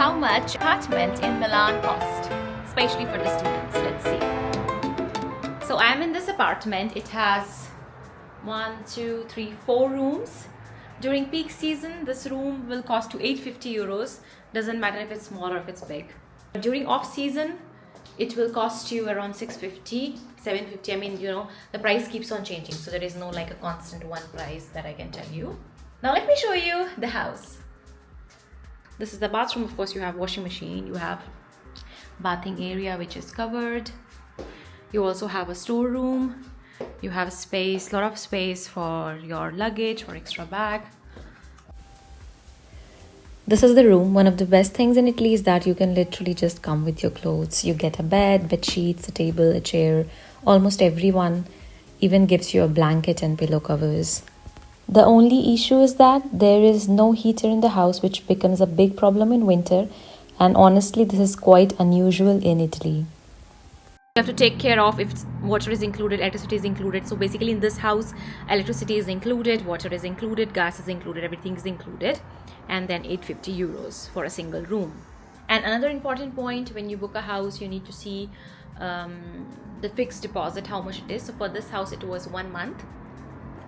how much apartment in Milan cost, especially for the students. Let's see. So I am in this apartment. It has 4 rooms. During peak season, this room will cost you 850 euros. Doesn't matter if it's small or if it's big. During off season, it will cost you around 650, 750. I mean, the price keeps on changing. So there is no like a constant one price that I can tell you. Now let me show you the house. This is the bathroom. Of course, you have washing machine. You have bathing area which is covered. You also have a storeroom. You have space, lot of space for your luggage, for extra bag. This is the room. One of the best things in Italy is that you can literally just come with your clothes. You get a bed, bed sheets, a table, a chair. Almost everyone even gives you a blanket and pillow covers. The only issue is that there is no heater in the house, which becomes a big problem in winter. And honestly, this is quite unusual in Italy. You have to take care of if water is included, electricity is included. So basically in this house, electricity is included, water is included, gas is included, everything is included. And then 850 euros for a single room. And another important point, when you book a house, you need to see the fixed deposit, how much it is. So for this house, it was 1 month,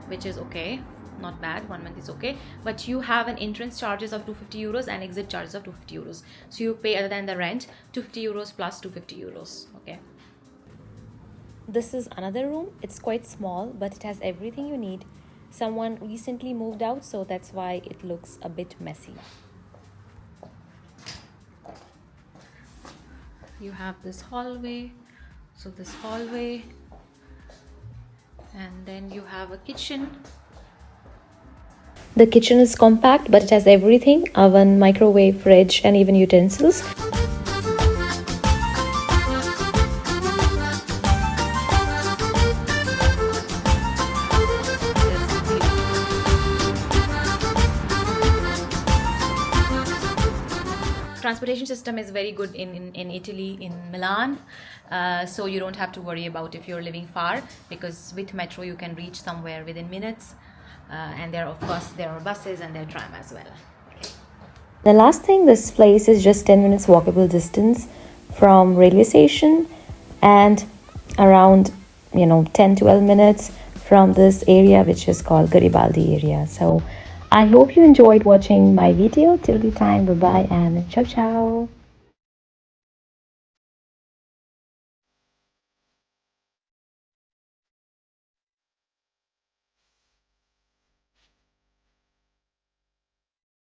which is okay. Not bad, 1 month is okay. But you have an entrance charges of 250 euros and exit charges of 250 euros. So you pay, other than the rent, 250 euros plus 250 euros. Okay. This is another room. It's quite small, but it has everything you need. Someone recently moved out, so that's why it looks a bit messy. You have this hallway. So this hallway. And then you have a kitchen. The kitchen is compact, but it has everything: oven, microwave, fridge, and even utensils. Transportation system is very good in Italy, in Milan, so you don't have to worry about if you're living far, because with metro you can reach somewhere within minutes, and there are buses and there are tram as well. Okay. The last thing, this place is just 10 minutes walkable distance from railway station, and around 10-12 minutes from this area which is called Garibaldi area. So I hope you enjoyed watching my video. Till the time, bye bye and ciao ciao.